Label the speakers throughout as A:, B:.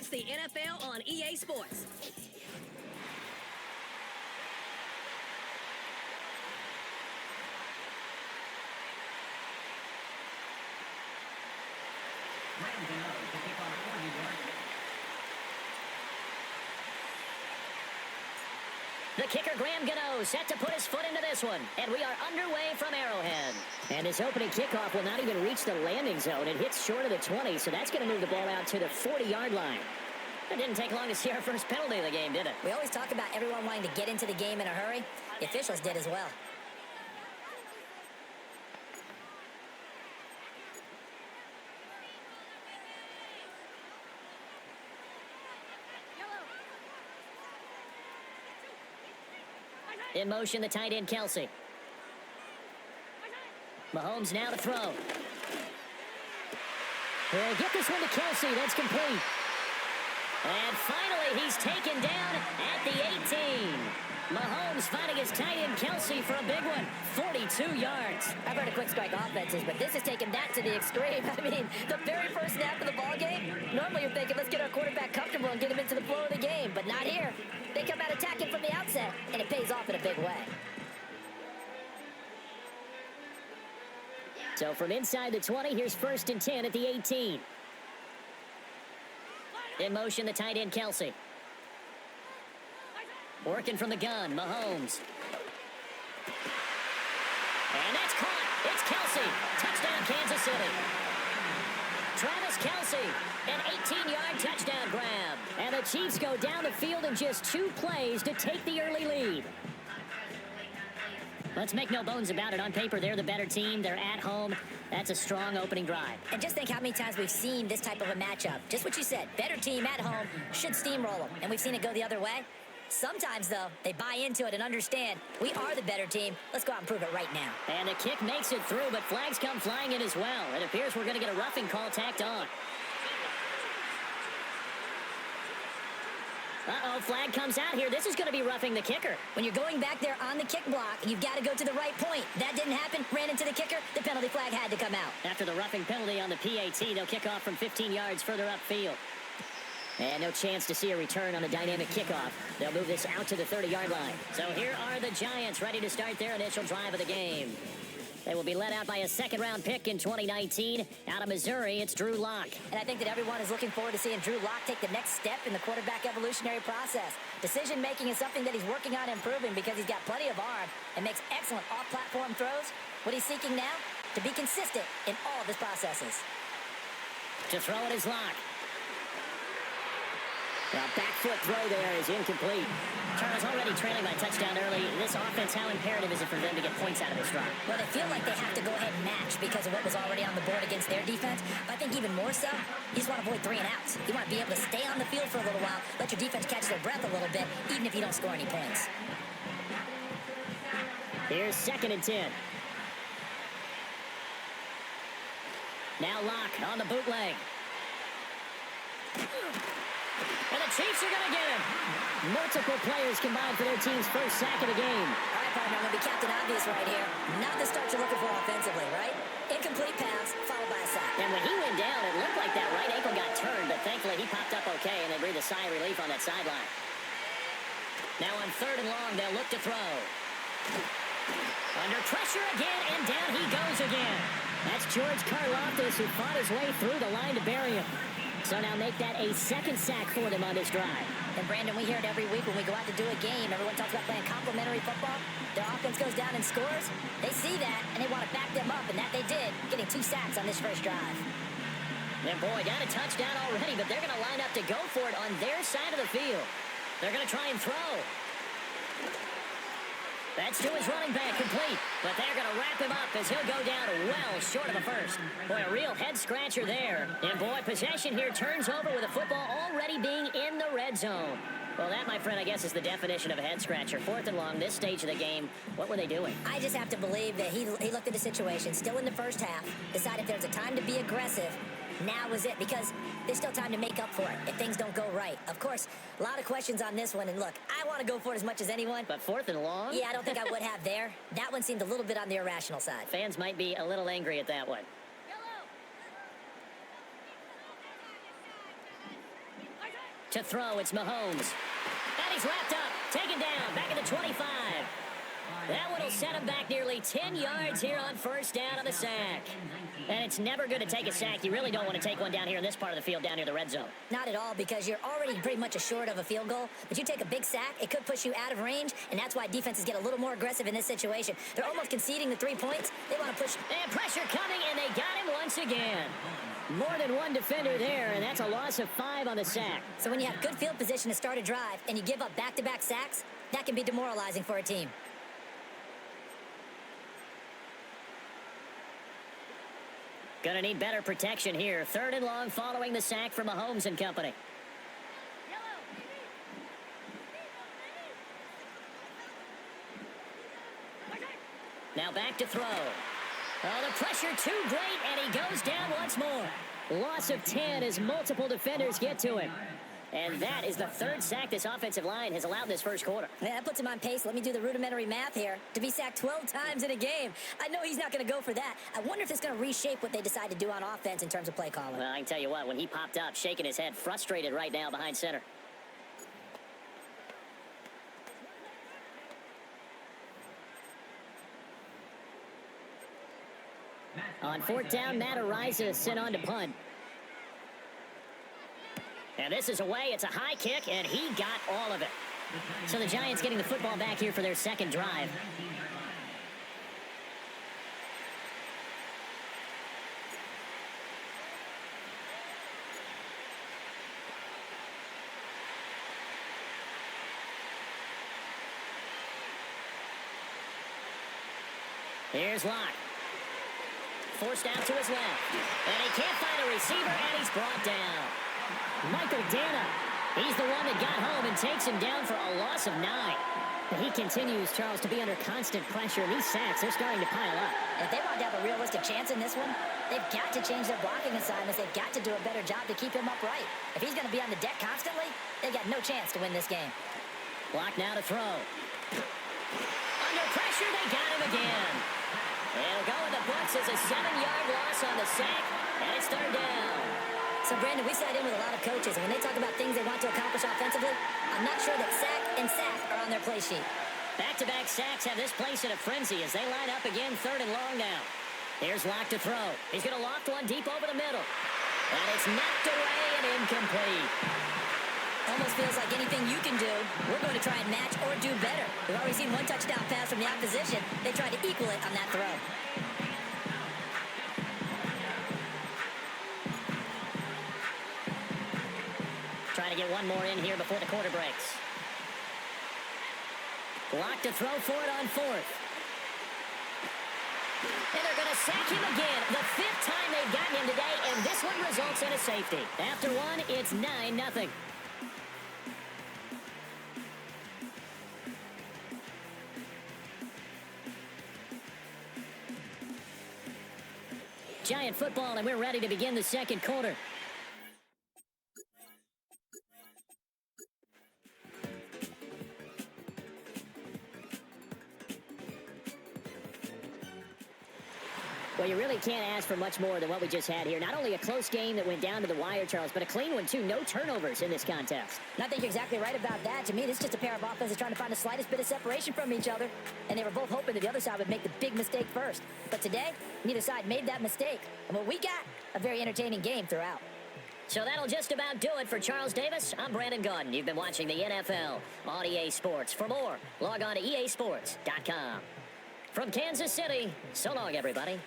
A: It's the NFL on EA Sports.
B: The kicker, Graham Gano, set to put his foot into this one. And we are underway from Arrowhead. And this opening kickoff will not even reach the landing zone. It hits short of the 20, so that's going to move the ball out to the 40-yard line. It didn't take long to see our first penalty of the game, did it?
C: We always talk about everyone wanting to get into the game in a hurry. The officials did as well.
B: In motion, the tight end, Kelsey. Mahomes now to throw. He'll get this one to Kelsey. That's complete. And finally, he's taken down at the 18. Mahomes finding his tight end, Kelsey, for a big one. 42 yards.
C: I've heard of quick strike offenses, but this has taken that to the extreme. I mean, the very first snap of the ball game, normally you're thinking, let's get our quarterback comfortable and get him into the flow of the game. But not here. They come out attacking from the outset, and it pays off in a big way.
B: So from inside the 20, here's 1st and 10 at the 18. In motion, the tight end, Kelsey. Working from the gun, Mahomes. And that's caught. It's Kelsey. Touchdown, Kansas City. Travis Kelsey, an 18-yard touchdown grab. And the Chiefs go down the field in just 2 plays to take the early lead. Let's make no bones about it. On paper, they're the better team. They're at home. That's a strong opening drive.
C: And just think how many times we've seen this type of a matchup. Just what you said. Better team at home should steamroll them. And we've seen it go the other way. Sometimes, though, they buy into it and understand we are the better team. Let's go out and prove it right now.
B: And the kick makes it through, but flags come flying in as well. It appears we're going to get a roughing call tacked on. Uh-oh, flag comes out here. This is going to be roughing the kicker.
C: When you're going back there on the kick block, you've got to go to the right point. That didn't happen. Ran into the kicker. The penalty flag had to come out.
B: After the roughing penalty on the PAT, they'll kick off from 15 yards further upfield. And no chance to see a return on the dynamic kickoff. They'll move this out to the 30-yard line. So here are the Giants ready to start their initial drive of the game. They will be led out by a second-round pick in 2019. Out of Missouri, it's Drew Lock.
C: And I think that everyone is looking forward to seeing Drew Lock take the next step in the quarterback evolutionary process. Decision-making is something that he's working on improving because he's got plenty of arm and makes excellent off-platform throws. What he's seeking now? To be consistent in all of his processes.
B: To throw it is Lock. The back foot throw there is incomplete. Charles already trailing by touchdown early. This offense, how imperative is it for them to get points out of this drive?
C: Well, they feel like they have to go ahead and match because of what was already on the board against their defense. But I think even more so, you just want to avoid 3 and outs. You want to be able to stay on the field for a little while, let your defense catch their breath a little bit, even if you don't score any points.
B: Here's 2nd and 10. Now Lock on the bootleg. And the Chiefs are going to get him. Multiple players combined for their team's first sack of the game.
C: All right, partner, I'm going to be Captain Obvious right here. Not the start you're looking for offensively, right? Incomplete pass, followed by a sack.
B: And when he went down, it looked like that right ankle got turned, but thankfully he popped up okay, and they breathed a sigh of relief on that sideline. Now on 3rd and long, they'll look to throw. Under pressure again, and down he goes again. That's George Karlaftis, who fought his way through the line to bury him. So now make that a 2nd sack for them on this drive.
C: And Brandon, we hear it every week when we go out to do a game. Everyone talks about playing complementary football. Their offense goes down and scores. They see that, and they want to back them up, and that they did, getting 2 sacks on this first drive.
B: And boy, got a touchdown already, but they're going to line up to go for it on their side of the field. They're going to try and throw. That's to his running back, complete. But they're going to wrap him up as he'll go down well short of a first. Boy, a real head-scratcher there. And boy, possession here turns over with a football already being in the red zone. Well, that, my friend, I guess is the definition of a head-scratcher. 4th and long, this stage of the game. What were they doing?
C: I just have to believe that he looked at the situation, still in the first half, decided if there's a time to be aggressive, now is it, because there's still time to make up for it if things don't go right. Of course, a lot of questions on this one, and look, I want to go for it as much as anyone.
B: But 4th and long?
C: Yeah, I don't think I would have there. That one seemed a little bit on the irrational side.
B: Fans might be a little angry at that one. To throw, it's Mahomes. And he's wrapped up, taken down, back at the 25. That one will set him back nearly 10 yards here on first down on the sack. And it's never good to take a sack. You really don't want to take one down here in this part of the field, down near the red zone.
C: Not at all, because you're already pretty much assured of a field goal. But you take a big sack, it could push you out of range, and that's why defenses get a little more aggressive in this situation. They're almost conceding the 3 points. They want to push.
B: And pressure coming, and they got him once again. More than one defender there, and that's a loss of 5 on the sack.
C: So when you have good field position to start a drive, and you give up back-to-back sacks, that can be demoralizing for a team.
B: Gonna need better protection here. 3rd and long following the sack from Mahomes and company. Now back to throw. Oh, the pressure too great, and he goes down once more. Loss of 10 as multiple defenders get to him. And that is the 3rd sack this offensive line has allowed this first quarter.
C: Yeah, that puts him on pace. Let me do the rudimentary math here. To be sacked 12 times in a game. I know he's not going to go for that. I wonder if it's going to reshape what they decide to do on offense in terms of play calling.
B: Well, I can tell you what, when he popped up, shaking his head, frustrated right now behind center. On 4th down, Matt Ariza sent on to punt. And this is away. It's a high kick, and he got all of it. So the Giants getting the football back here for their 2nd drive. Here's Locke. Forced out to his left. And he can't find a receiver, and he's brought down. Michael Dana, he's the one that got home and takes him down for a loss of 9. He continues, Charles, to be under constant pressure, and these sacks, they're starting to pile up.
C: If they want to have a realistic chance in this one, they've got to change their blocking assignments. They've got to do a better job to keep him upright. If he's going to be on the deck constantly, they've got no chance to win this game.
B: Block now to throw. Under pressure, they got him again. It'll go in the books as a 7-yard loss on the sack, and it's 3rd down.
C: So, Brandon, we sat in with a lot of coaches, and when they talk about things they want to accomplish offensively, I'm not sure that sack and sack are on their play sheet.
B: Back-to-back sacks have this place in a frenzy as they line up again 3rd and long now. Here's Locke to throw. He's going to loft one deep over the middle. And it's knocked away and incomplete.
C: Almost feels like anything you can do, we're going to try and match or do better. We've already seen one touchdown pass from the opposition. They tried to equal it on that throw.
B: Trying to get one more in here before the quarter breaks. Block to throw for it on 4th. And they're going to sack him again. The 5th time they've gotten him today, and this one results in a safety. After one, it's 9-0. Giant football, and we're ready to begin the 2nd quarter. Well, you really can't ask for much more than what we just had here. Not only a close game that went down to the wire, Charles, but a clean one, too. No turnovers in this contest.
C: And I think you're exactly right about that. To me, this is just a pair of offenses trying to find the slightest bit of separation from each other. And they were both hoping that the other side would make the big mistake first. But today, neither side made that mistake. And what we got, a very entertaining game throughout.
B: So that'll just about do it for Charles Davis. I'm Brandon Gaudin. You've been watching the NFL on EA Sports. For more, log on to easports.com. From Kansas City, so long, everybody.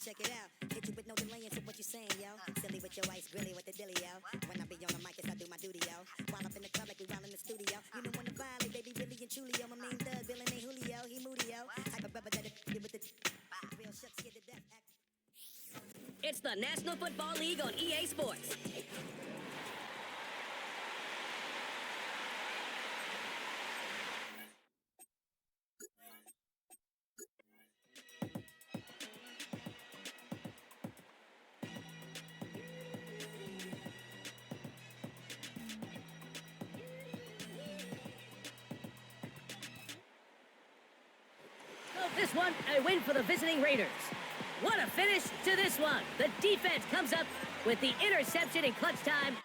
D: Check it out, hit you with no delay into what you saying, yo. Silly with your ice, grilly with the dilly, yo. When I be on the mic, yes, I do my duty, yo. While up in the club like we while in the studio. You don't wanna violate, baby, really and truly, yo. My main thug, Bill and Julio, he moody, yo. Type of rubber that it with the real shucks, get to death.
A: It's the National Football League on EA Sports. this one, a win for the visiting Raiders. What a finish to this one. The defense comes up with the interception in clutch time.